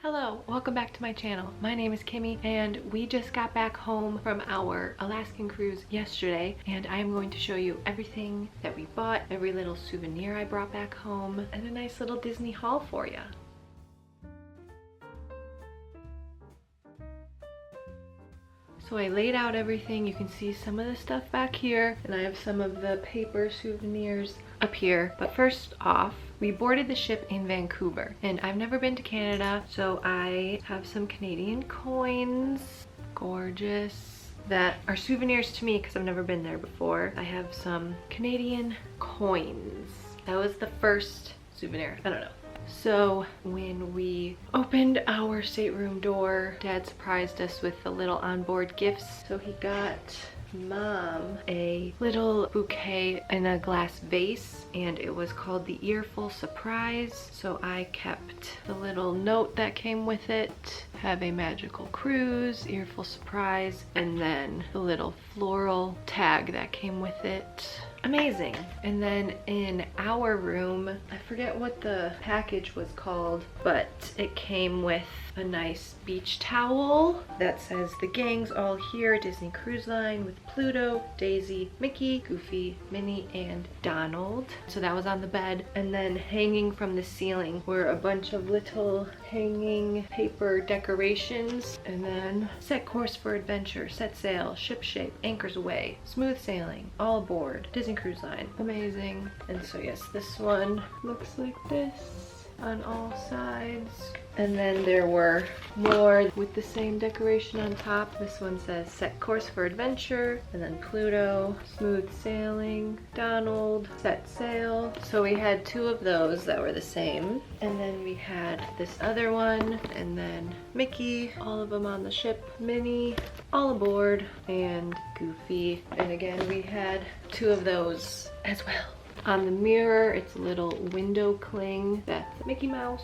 Hello, welcome back to my channel. My name is Kimmy and we just got back home from our Alaskan cruise yesterday, and I am going to show you everything that we bought, every little souvenir I brought back home, and a nice little Disney haul for you. So I laid out everything. You can see some of the stuff back here, and I have some of the paper souvenirs up here. But first off, we boarded the ship in Vancouver, and I've never been to Canada, so I have some Canadian coins, gorgeous, that are souvenirs to me because I've never been there before. I have some Canadian coins. That was the first souvenir. I don't know. So when we opened our stateroom door, Dad surprised us with the little onboard gifts. So he got Mom a little bouquet in a glass vase, and it was called the Earful Surprise. So I kept the little note that came with it. Have a magical cruise, Earful Surprise, and then the little floral tag that came with it. Amazing. And then in our room, I forget what the package was called, but it came with a nice beach towel that says the gang's all here, Disney Cruise Line, with Pluto, Daisy, Mickey, Goofy, Minnie, and Donald. So that was on the bed. And then hanging from the ceiling were a bunch of little hanging paper decorations. And then set course for adventure, set sail, ship shape, anchors away, smooth sailing, all aboard, Disney Cruise Line. Amazing. And so yes, this one looks like this on all sides. And then there were more with the same decoration on top. This one says set course for adventure, and then Pluto, smooth sailing, Donald, set sail. So we had two of those that were the same. And then we had this other one, and then Mickey, all of them on the ship, Minnie, all aboard, and Goofy. And again, we had two of those as well. On the mirror, it's a little window cling that's Mickey Mouse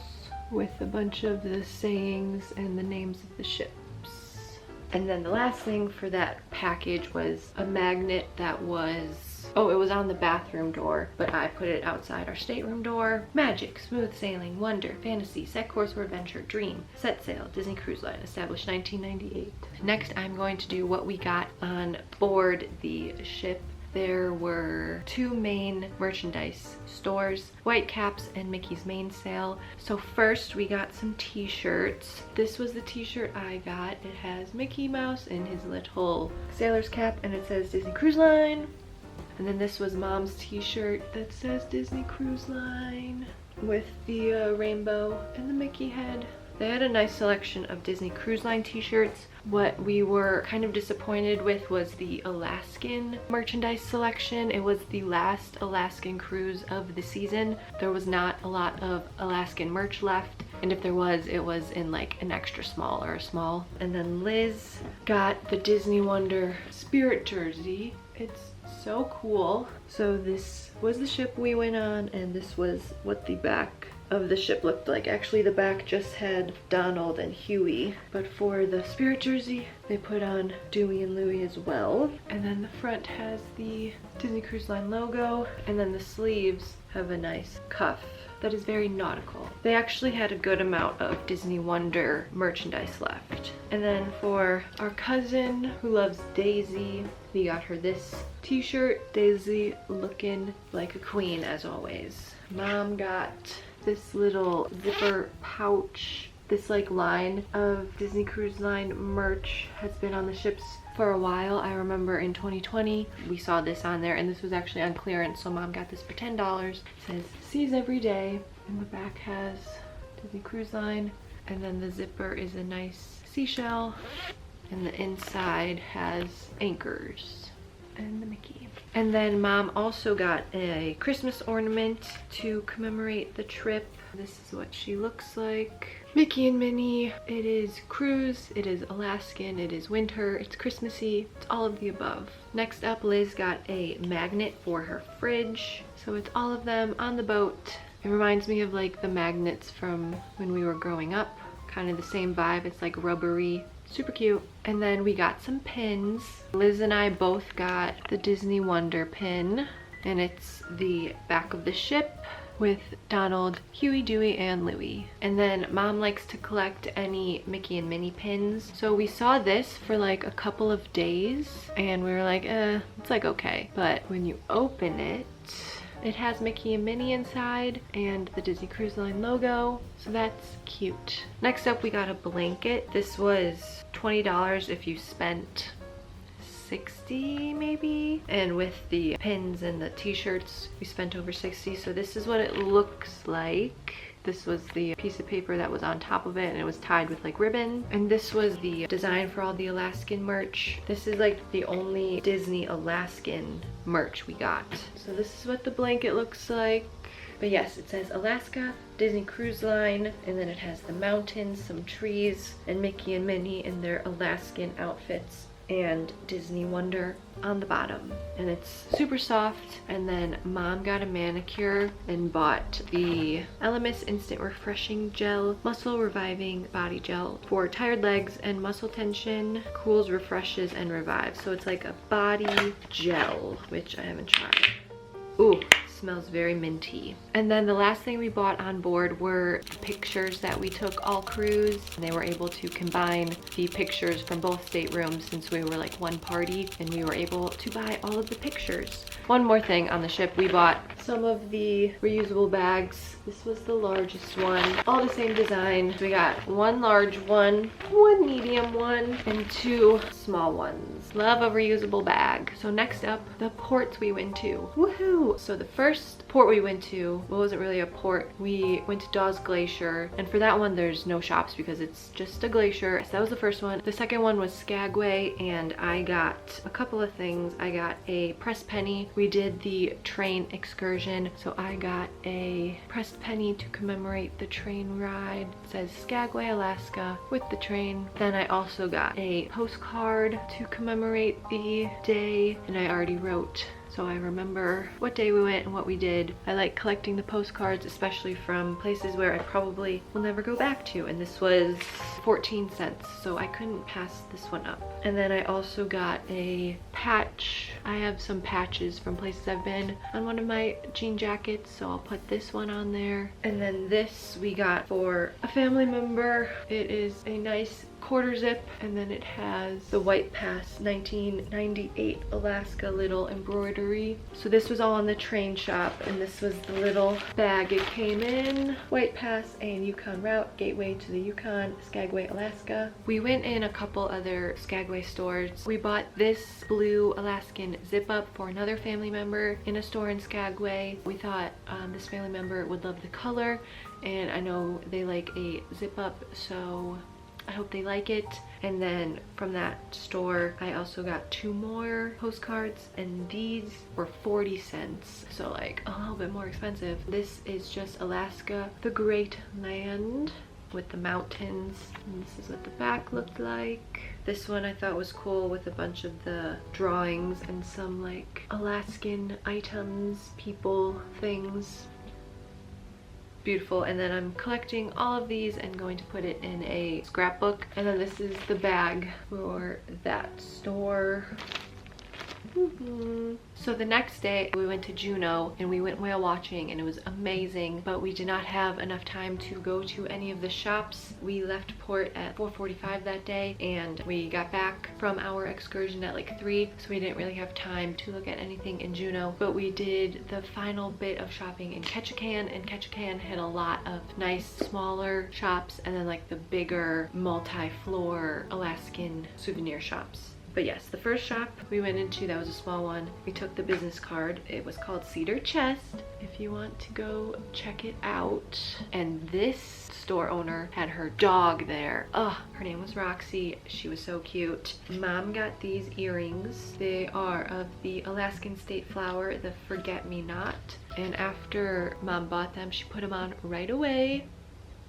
with a bunch of the sayings and the names of the ships. And then the last thing for that package was a magnet that was, oh, it was on the bathroom door, but I put it outside our stateroom door. Magic, smooth sailing, wonder, fantasy, set course for adventure, dream, set sail, Disney Cruise Line, established 1998. Next, I'm going to do what we got on board the ship. There were two main merchandise stores, Whitecaps and Mickey's Mainsail. So first we got some t-shirts. This was the t-shirt I got. It has Mickey Mouse in his little sailor's cap, and it says Disney Cruise Line. And then this was Mom's t-shirt that says Disney Cruise Line with the rainbow and the Mickey head. They had a nice selection of Disney Cruise Line t-shirts. What we were kind of disappointed with was the Alaskan merchandise selection. It was the last Alaskan cruise of the season. There was not a lot of Alaskan merch left, and if there was, it was in like an extra small or a small. And then Liz got the Disney Wonder Spirit jersey. It's so cool. So this was the ship we went on, and this was what the back of the ship looked like. Actually, the back just had Donald and Huey, but for the Spirit jersey they put on Dewey and Louie as well. And then the front has the Disney Cruise Line logo, and then the sleeves have a nice cuff that is very nautical. They actually had a good amount of Disney Wonder merchandise left. And then for our cousin who loves Daisy, we got her this t-shirt, Daisy looking like a queen as always. Mom got this little zipper pouch. This like line of Disney Cruise Line merch has been on the ships for a while. I remember in 2020 we saw this on there, and this was actually on clearance, so Mom got this for $10. It says seas every day, and the back has Disney Cruise Line, and then the zipper is a nice seashell, and the inside has anchors and the Mickey. And then Mom also got a Christmas ornament to commemorate the trip. This is what she looks like. Mickey and Minnie. It is cruise, it is Alaskan, it is winter, it's Christmassy, it's all of the above. Next up, Liz got a magnet for her fridge. So it's all of them on the boat. It reminds me of like the magnets from when we were growing up. Kind of the same vibe. It's like rubbery. Super cute. And then we got some pins. Liz and I both got the Disney Wonder pin, and it's the back of the ship with Donald, Huey, Dewey, and Louie. And then Mom likes to collect any Mickey and Minnie pins. So we saw this for like a couple of days and we were like, it's like okay. But when you open it, it has Mickey and Minnie inside and the Disney Cruise Line logo, so that's cute. Next up, we got a blanket. This was $20 if you spent 60 maybe, and with the pins and the t-shirts we spent over 60. So this is what it looks like. This was the piece of paper that was on top of it and it was tied with like ribbon. And this was the design for all the Alaskan merch. This is like the only Disney Alaskan merch we got. So this is what the blanket looks like. But yes, it says Alaska, Disney Cruise Line, and then it has the mountains, some trees, and Mickey and Minnie in their Alaskan outfits, and Disney Wonder on the bottom. And it's super soft. And then Mom got a manicure and bought the Elemis Instant Refreshing Gel Muscle Reviving Body Gel for tired legs and muscle tension, cools, refreshes, and revives. So it's like a body gel, which I haven't tried. Ooh, smells very minty. And then the last thing we bought on board were pictures that we took all cruise. They were able to combine the pictures from both staterooms since we were like one party, and we were able to buy all of the pictures. One more thing on the ship, we bought some of the reusable bags. This was the largest one, all the same design. We got one large one, one medium one, and two small ones. Love a reusable bag. So next up, the ports we went to. Woohoo! So the first port we went to, well, it wasn't really a port. We went to Dawes Glacier, and for that one there's no shops because it's just a glacier. So that was the first one. The second one was Skagway, and I got a couple of things. I got a pressed penny. We did the train excursion, so I got a pressed penny to commemorate the train ride. It says Skagway, Alaska with the train. Then I also got a postcard to commemorate the day, and I already wrote, so I remember what day we went and what we did. I like collecting the postcards, especially from places where I probably will never go back to. And this was 14 cents, so I couldn't pass this one up. And then I also got a patch. I have some patches from places I've been on one of my jean jackets, so I'll put this one on there. And then this we got for a family member. It is a nice quarter zip, and then it has the White Pass 1998 Alaska little embroidery. So this was all on the train shop, and this was the little bag it came in. White Pass and Yukon route, gateway to the Yukon, Skagway, Alaska. We went in a couple other Skagway stores. We bought this blue Alaskan zip up for another family member in a store in Skagway. We thought this family member would love the color, and I know they like a zip up, so I hope they like it. And then from that store, I also got two more postcards, and these were 40 cents. So like a little bit more expensive. This is just Alaska, the Great Land with the mountains. And this is what the back looked like. This one I thought was cool with a bunch of the drawings and some like Alaskan items, people, things. Beautiful. And then I'm collecting all of these and going to put it in a scrapbook. And then this is the bag for that store. So the next day we went to Juneau and we went whale watching, and it was amazing, but we did not have enough time to go to any of the shops. We left port at 4:45 that day, and we got back from our excursion at like 3, so we didn't really have time to look at anything in Juneau. But we did the final bit of shopping in Ketchikan, and Ketchikan had a lot of nice smaller shops and then like the bigger multi-floor Alaskan souvenir shops. But yes, the first shop we went into, that was a small one. We took the business card. It was called Cedar Chest, if you want to go check it out. And this store owner had her dog there. Oh, her name was Roxy. She was so cute. Mom got these earrings. They are of the Alaskan state flower, the Forget-Me-Not. And after Mom bought them, she put them on right away.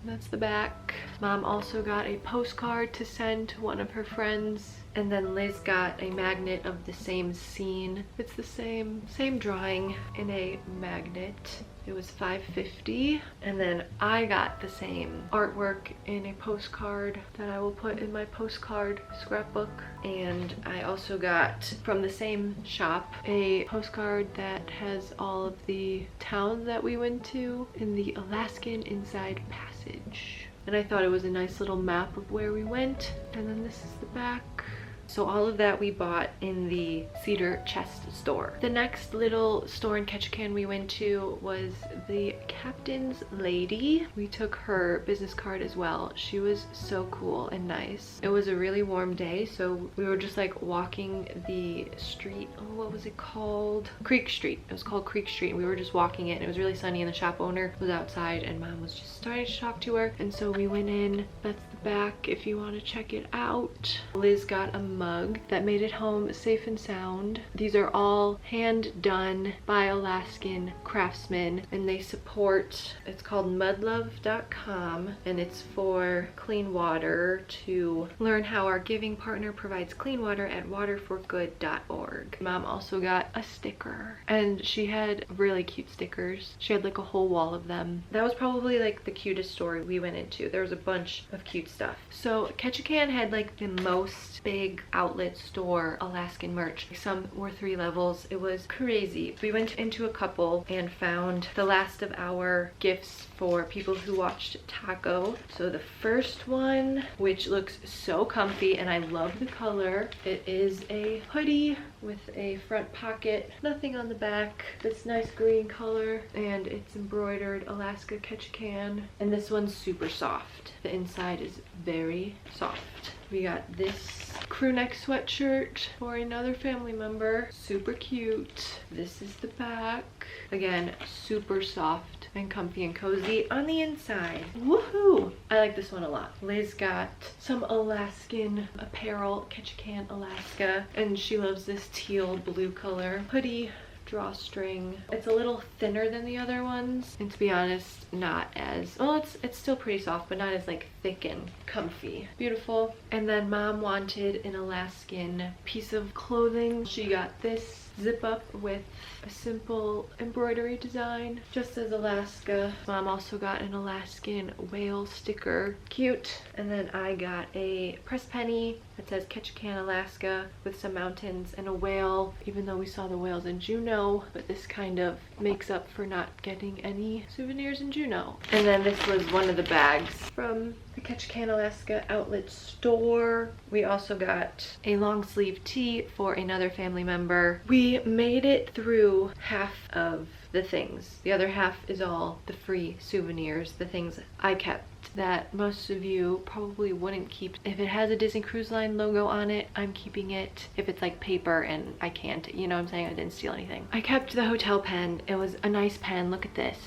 That's the back. Mom also got a postcard to send to one of her friends. And then Liz got a magnet of the same scene. It's the same drawing in a magnet. It was $5.50. And then I got the same artwork in a postcard that I will put in my postcard scrapbook. And I also got from the same shop a postcard that has all of the towns that we went to in the Alaskan Inside Passage. And I thought it was a nice little map of where we went. And then this is the back. So all of that we bought in the Cedar Chest store. The next little store in Ketchikan we went to was the Captain's Lady. We took her business card as well. She was so cool and nice. It was a really warm day, so we were just like walking the street. Oh, what was it called? Creek Street. It was called Creek Street. We were just walking it and it was really sunny and the shop owner was outside and Mom was just starting to talk to her. And so we went in. That's the back if you want to check it out. Liz got a mug that made it home safe and sound. These are all hand done by Alaskan craftsmen and they support, it's called mudlove.com, and it's for clean water, to learn how our giving partner provides clean water at waterforgood.org. Mom also got a sticker and she had really cute stickers. She had like a whole wall of them. That was probably like the cutest store we went into. There was a bunch of cute stuff. So Ketchikan had like the most big outlet store Alaskan merch. Some were 3 levels. It was crazy. We went into a couple and found the last of our gifts for people who watched Taco. So the first one, which looks so comfy and I love the color, it is a hoodie with a front pocket, nothing on the back, this nice green color, and it's embroidered Alaska Ketchikan. And this one's super soft. The inside is very soft. We got this crew neck sweatshirt for another family member. Super cute. This is the back. Again, super soft and comfy and cozy on the inside. Woohoo! I like this one a lot. Liz got some Alaskan apparel, Ketchikan, Alaska, and she loves this teal blue color hoodie. Drawstring. It's a little thinner than the other ones, and to be honest, not as well. It's still pretty soft, but not as like thick and comfy. Beautiful. And then Mom wanted an Alaskan piece of clothing. She got this zip up with a simple embroidery design, just as Alaska. Mom also got an Alaskan whale sticker. Cute. And then I got a press penny that says Ketchikan, Alaska, with some mountains and a whale, even though we saw the whales in Juneau, but this kind of makes up for not getting any souvenirs in Juneau. And then this was one of the bags from the Ketchikan, Alaska outlet store. We also got a long sleeve tee for another family member. We made it through half of the things. The other half is all the free souvenirs, the things I kept that most of you probably wouldn't keep. If it has a Disney Cruise Line logo on it, I'm keeping it. If it's like paper and I can't, you know what I'm saying? I didn't steal anything. I kept the hotel pen. It was a nice pen. Look at this.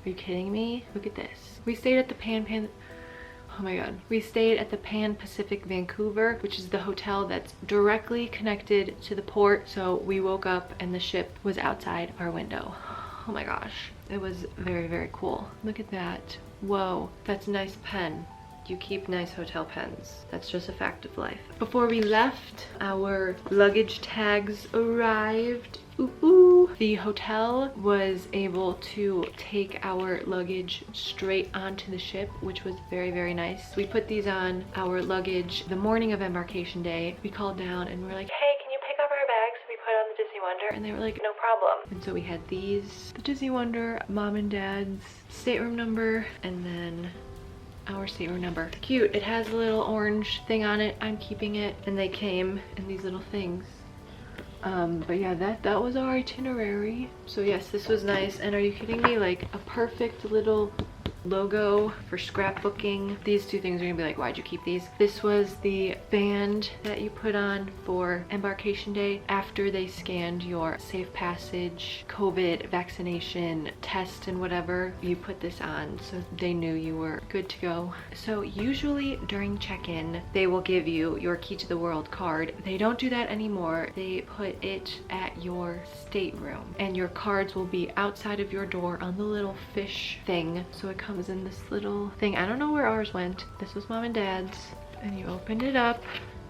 Are you kidding me? Look at this. We stayed at the Oh my god. We stayed at the Pan Pacific Vancouver, which is the hotel that's directly connected to the port. So we woke up and the ship was outside our window. Oh my gosh. It was very, very cool. Look at that. Whoa, that's a nice pen. You keep nice hotel pens. That's just a fact of life. Before we left, our luggage tags arrived. Ooh. The hotel was able to take our luggage straight onto the ship, which was very, very nice. We put these on our luggage the morning of embarkation day. We called down and we're like, hey, can you pick up our bags we put on the Disney Wonder? And they were like, no problem. And so we had these, the Disney Wonder, Mom and Dad's stateroom number, and then our stateroom number. Cute. It has a little orange thing on it. I'm keeping it. And they came in these little things. But yeah, that was our itinerary. So yes, this was nice. And are you kidding me? Like a perfect little logo for scrapbooking. These two things are gonna be like, why'd you keep these? This was the band that you put on for embarkation day after they scanned your safe passage, COVID vaccination test and whatever. You put this on so they knew you were good to go. So usually during check-in, they will give you your key to the world card. They don't do that anymore. They put it at your stateroom and your cards will be outside of your door on the little fish thing. So it comes in this little thing. I don't know where ours went. This was Mom and Dad's, and you opened it up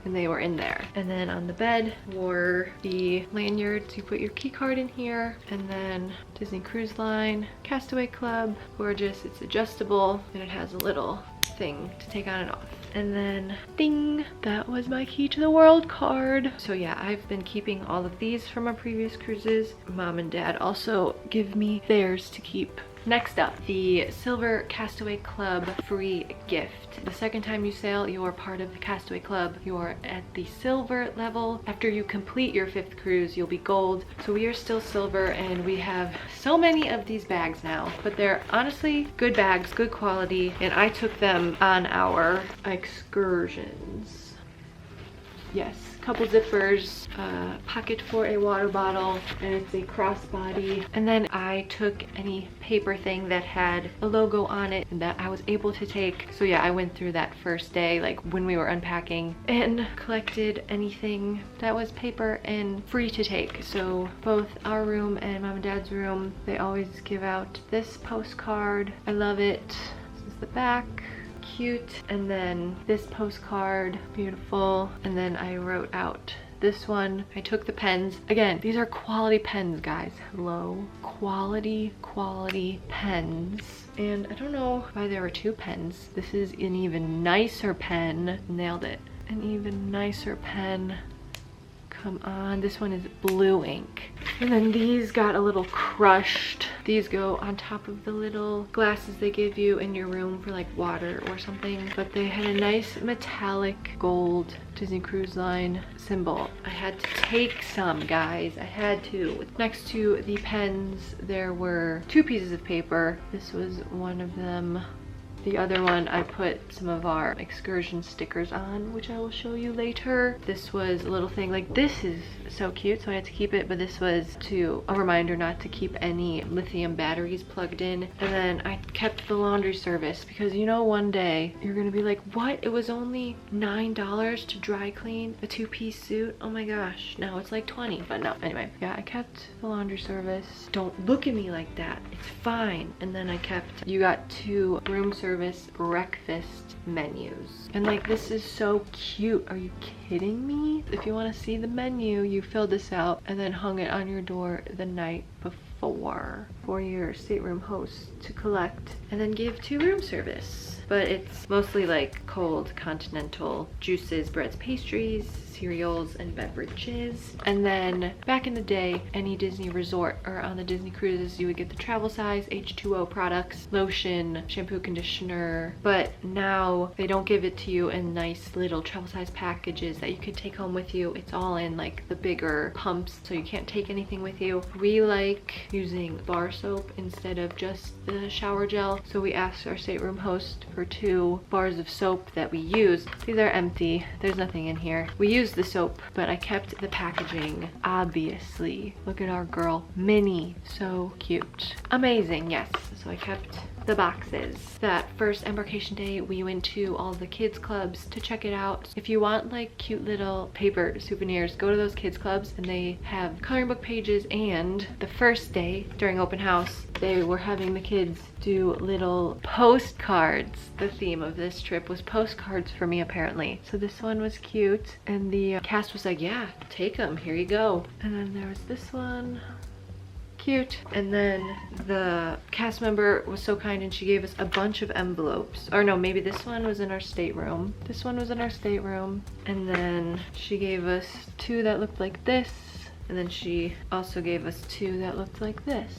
and they were in there. And then on the bed were the lanyards. You put your key card in here, and then Disney Cruise Line, Castaway Club, gorgeous. It's adjustable and it has a little thing to take on and off. And then ding, that was my key to the world card. So yeah, I've been keeping all of these from our previous cruises. Mom and Dad also give me theirs to keep. Next up, the Silver Castaway Club free gift. The second time you sail, you are part of the Castaway Club. You are at the silver level. After you complete your 5th cruise, you'll be gold. So we are still silver, and we have so many of these bags now, but they're honestly good bags, good quality, and I took them on our excursions. Yes, couple zippers, pocket for a water bottle, and it's a crossbody. And then I took any paper thing that had a logo on it and that I was able to take. So yeah, I went through that first day, like when we were unpacking, and collected anything that was paper and free to take. So both our room and Mom and Dad's room, they always give out this postcard. I love it. This is the back. Cute. And then this postcard, beautiful. And then I wrote out this one. I took the pens. Again, these are quality pens, guys. Hello. Quality pens. And I don't know why there were 2 pens. This is an even nicer pen. Nailed it. An even nicer pen. Come on, this one is blue ink. And then these got a little crushed. These go on top of the little glasses they give you in your room for like water or something. But they had a nice metallic gold Disney Cruise Line symbol. I had to take some, guys. I had to. Next to the pens, there were 2 pieces of paper. This was one of them. The other one I put some of our excursion stickers on, which I will show you later. This was a little thing, like this is so cute, so I had to keep it, but this was a reminder not to keep any lithium batteries plugged in. And then I kept the laundry service because, you know, one day you're gonna be like, what? It was only $9 to dry clean a 2-piece suit? Oh my gosh, now it's like 20, but no. Anyway, yeah, I kept the laundry service. Don't look at me like that, it's fine. And then I kept, you got 2 room service breakfast menus, and like this is so cute. Are you kidding me? If you want to see the menu, you fill this out and then hung it on your door the night before for your stateroom host to collect, and then give 2 room service. But it's mostly like cold continental juices, breads, pastries, cereals, and beverages. And then back in the day, any Disney resort or on the Disney cruises, you would get the travel size H2O products, lotion, shampoo, conditioner. But now they don't give it to you in nice little travel size packages that you could take home with you. It's all in like the bigger pumps, so you can't take anything with you. We like using bar soap instead of just the shower gel, so we asked our stateroom host for 2 bars of soap that we use. These are empty, there's nothing in here. We use the soap, but I kept the packaging, obviously. Look at our girl, Minnie, so cute. Amazing, yes. So I kept the boxes. That first embarkation day, we went to all the kids clubs to check it out. If you want like cute little paper souvenirs, go to those kids clubs, and they have coloring book pages. And the first day during open house, they were having the kids do little postcards. The theme of this trip was postcards for me, apparently. So this one was cute, and the cast was like, yeah, take them, here you go. And then there was this one. Cute. And then the cast member was so kind and she gave us a bunch of envelopes. Or no, maybe this one was in our stateroom. This one was in our stateroom. And then she gave us 2 that looked like this. And then she also gave us 2 that looked like this.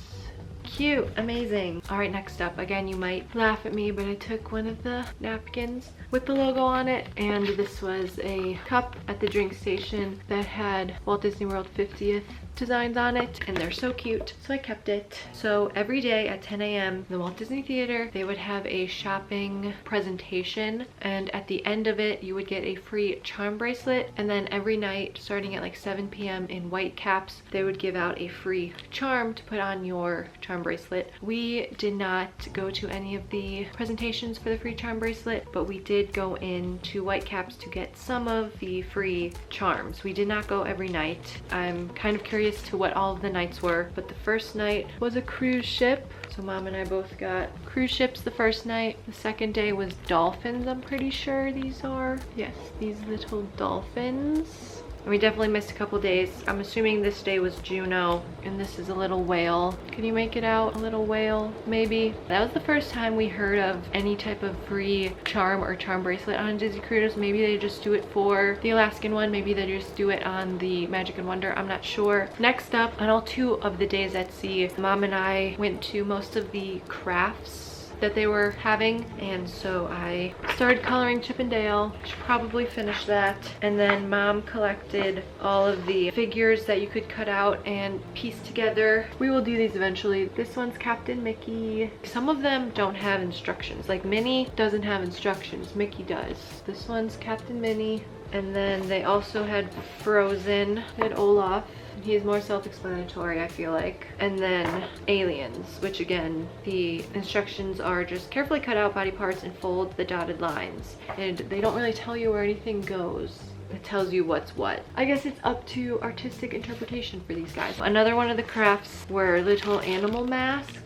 Cute, amazing. All right, next up, again, you might laugh at me, but I took one of the napkins with the logo on it, and this was a cup at the drink station that had Walt Disney World 50th designs on it, and they're so cute, so I kept it. So every day at 10 a.m. in the Walt Disney Theater, they would have a shopping presentation, and at the end of it, you would get a free charm bracelet. And then every night, starting at like 7 p.m. in Whitecaps, they would give out a free charm to put on your charm bracelet. We did not go to any of the presentations for the free charm bracelet, but we did go into Whitecaps to get some of the free charms. We did not go every night. I'm kind of curious to what all of the nights were, but the first night was a cruise ship. So Mom and I both got cruise ships the first night. The second day was dolphins, I'm pretty sure these are. Yes, these little dolphins. And we definitely missed a couple days. I'm assuming this day was Juno, and this is a little whale. Can you make it out? A little whale, maybe? That was the first time we heard of any type of free charm or charm bracelet on Disney Cruise. Maybe they just do it for the Alaskan one. Maybe they just do it on the Magic and Wonder. I'm not sure. Next up, on all 2 of the days at sea, Mom and I went to most of the crafts that they were having, and so I started coloring Chip and Dale. Should probably finish that. And then Mom collected all of the figures that you could cut out and piece together. We will do these eventually. This one's Captain Mickey. Some of them don't have instructions. Like Minnie doesn't have instructions, Mickey does. This one's Captain Minnie. And then they also had Frozen. They had Olaf. He's more self-explanatory, I feel like. And then Aliens, which again, the instructions are just carefully cut out body parts and fold the dotted lines. And they don't really tell you where anything goes. It tells you what's what. I guess it's up to artistic interpretation for these guys. Another one of the crafts were little animal masks.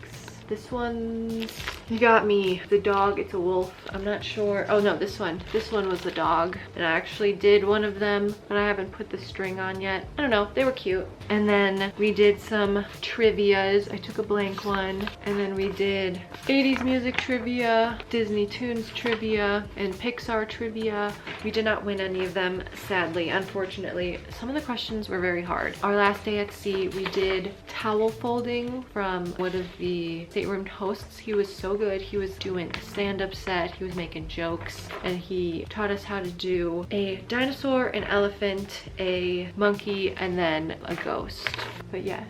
This one's, you got me, the dog, it's a wolf. I'm not sure. Oh no, this one was the dog. And I actually did one of them, but I haven't put the string on yet. I don't know, they were cute. And then we did some trivias. I took a blank one. And then we did 80s music trivia, Disney Tunes trivia, and Pixar trivia. We did not win any of them, sadly, unfortunately. Some of the questions were very hard. Our last day at sea, we did towel folding from one of the stateroom hosts. He was so good. He was doing a stand-up set, he was making jokes, and he taught us how to do a dinosaur, an elephant, a monkey, and then a ghost. But yes,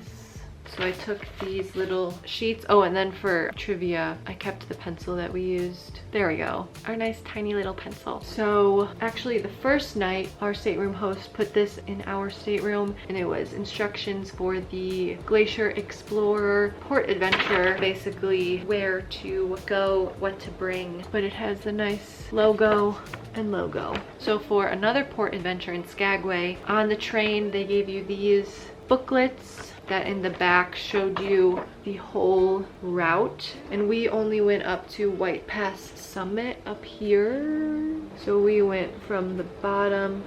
so I took these little sheets. Oh, and then for trivia, I kept the pencil that we used. There we go, our nice tiny little pencil. So actually the first night, our stateroom host put this in our stateroom, and it was instructions for the Glacier Explorer port adventure, basically where to go, what to bring, but it has the nice logo and logo. So for another port adventure in Skagway, on the train they gave you these booklets that in the back showed you the whole route, and we only went up to White Pass Summit up here. So we went from the bottom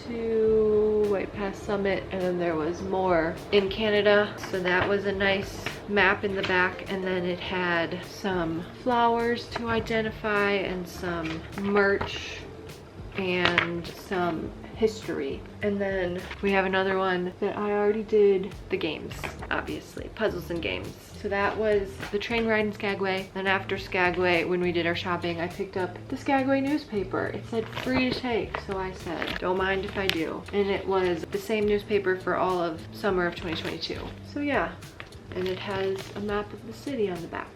to White Pass Summit, and then there was more in Canada. So that was a nice map in the back, and then it had some flowers to identify and some merch and some history. And then we have another one that I already did, the games, obviously, puzzles and games. So that was the train ride in Skagway. Then after Skagway, when we did our shopping, I picked up the Skagway newspaper. It said free to take, so I said, don't mind if I do. And it was the same newspaper for all of summer of 2022. So yeah, and it has a map of the city on the back.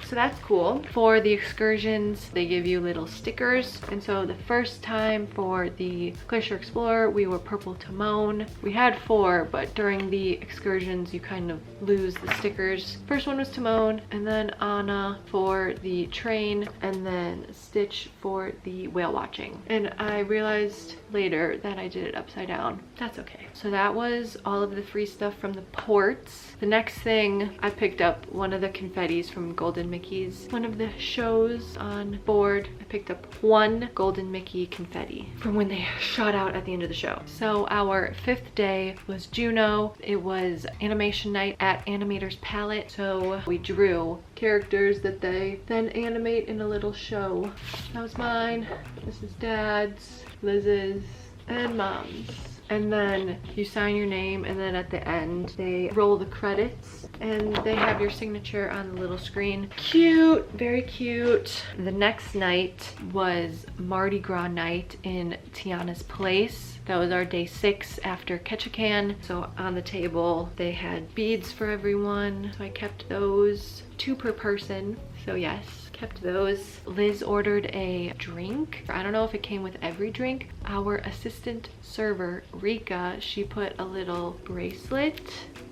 So that's cool. For the excursions, they give you little stickers. And so the first time for the Glacier Explorer, we were Purple Timon. We had 4, but during the excursions, you kind of lose the stickers. First one was Timon, and then Anna for the train, and then Stitch for the whale watching. And I realized later that I did it upside down. That's okay. So that was all of the free stuff from the ports. The next thing, I picked up one of the confettis from Golden Mickey's, one of the shows on board. I picked up 1 Golden Mickey confetti from when they shot out at the end of the show. So our 5th day was Juno. It was animation night at Animator's Palette. So we drew characters that they then animate in a little show. That was mine. This is Dad's, Liz's, and Mom's. And then you sign your name, and then at the end they roll the credits and they have your signature on the little screen. Cute, very cute. The next night was Mardi Gras night in Tiana's place. That was our day 6 after Ketchikan. So on the table they had beads for everyone, so I kept those, 2 per person. So yes, kept those. Liz ordered a drink. I don't know if it came with every drink. Our assistant server, Rika, she put a little bracelet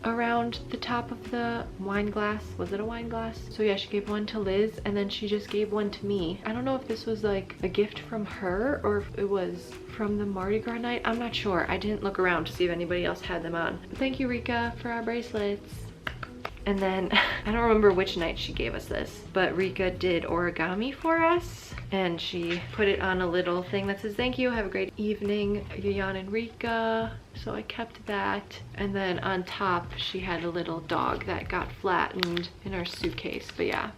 around the top of the wine glass. Was it a wine glass? So yeah, she gave one to Liz, and then she just gave one to me. I don't know if this was like a gift from her or if it was from the Mardi Gras night. I'm not sure. I didn't look around to see if anybody else had them on. But thank you, Rika, for our bracelets. And then I don't remember which night she gave us this, but Rika did origami for us, and she put it on a little thing that says thank you, have a great evening, Yayan and Rika. So I kept that. And then on top she had a little dog that got flattened in our suitcase. But yeah,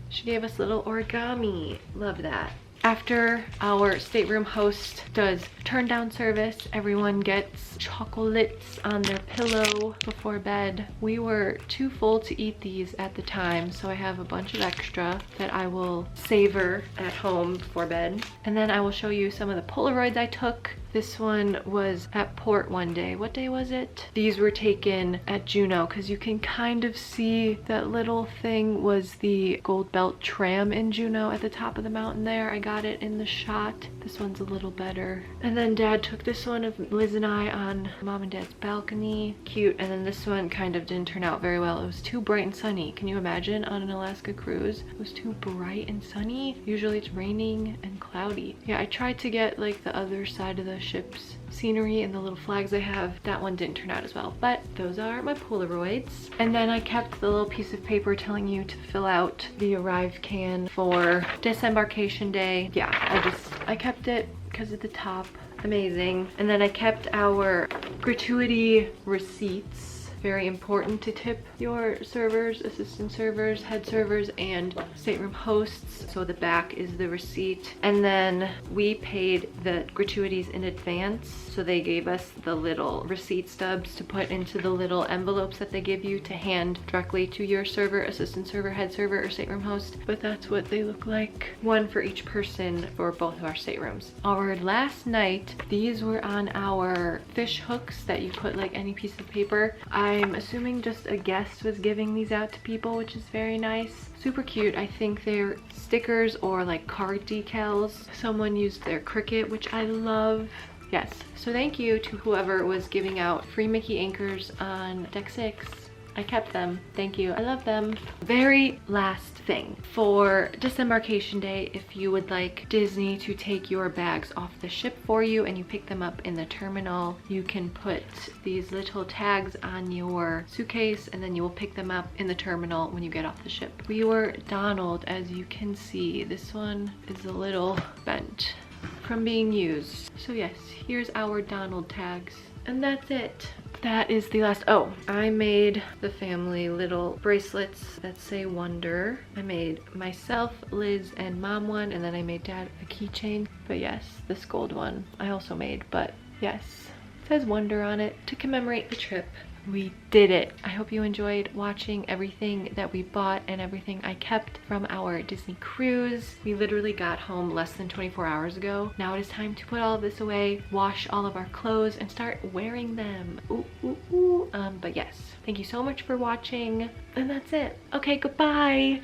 she gave us little origami. Love that. After our stateroom host does turn down service, everyone gets chocolates on their pillow before bed. We were too full to eat these at the time, so I have a bunch of extra that I will savor at home before bed. And then I will show you some of the Polaroids I took. This one was at port one day. What day was it? These were taken at Juneau, because you can kind of see that little thing was the Gold Belt tram in Juneau at the top of the mountain there. I got it in the shot. This one's a little better. And then Dad took this one of Liz and I on Mom and Dad's balcony. Cute. And then this one kind of didn't turn out very well. It was too bright and sunny. Can you imagine on an Alaska cruise? It was too bright and sunny. Usually it's raining and cloudy. Yeah, I tried to get like the other side of the ship's scenery and the little flags they have. That one didn't turn out as well, but those are my Polaroids. And then I kept the little piece of paper telling you to fill out the arrive can for disembarkation day. Yeah, I kept it because at the top. Amazing. And then I kept our gratuity receipts. Very important to tip your servers, assistant servers, head servers, and stateroom hosts. So the back is the receipt. And then we paid the gratuities in advance. So they gave us the little receipt stubs to put into the little envelopes that they give you to hand directly to your server, assistant server, head server, or stateroom host. But that's what they look like. One for each person for both of our staterooms. Our last night, these were on our fish hooks that you put like any piece of paper. I'm assuming just a guest was giving these out to people, which is very nice. Super cute. I think they're stickers or like card decals. Someone used their Cricut, which I love. Yes, so thank you to whoever was giving out free Mickey anchors on deck 6. I kept them. Thank you. I love them. Very last thing. For disembarkation day, if you would like Disney to take your bags off the ship for you and you pick them up in the terminal, you can put these little tags on your suitcase and then you will pick them up in the terminal when you get off the ship. We were Donald, as you can see. This one is a little bent from being used. So yes, here's our Donald tags. And that's it. That is the last. Oh, I made the family little bracelets that say Wonder. I made myself, Liz, and Mom one, and then I made Dad a keychain. But yes, this gold one I also made, but yes, it says Wonder on it to commemorate the trip. We did it. I hope you enjoyed watching everything that we bought and everything I kept from our Disney cruise. We literally got home less than 24 hours ago. Now it is time to put all of this away, wash all of our clothes, and start wearing them. Ooh, ooh, ooh. But yes, thank you so much for watching, and that's it. Okay, goodbye.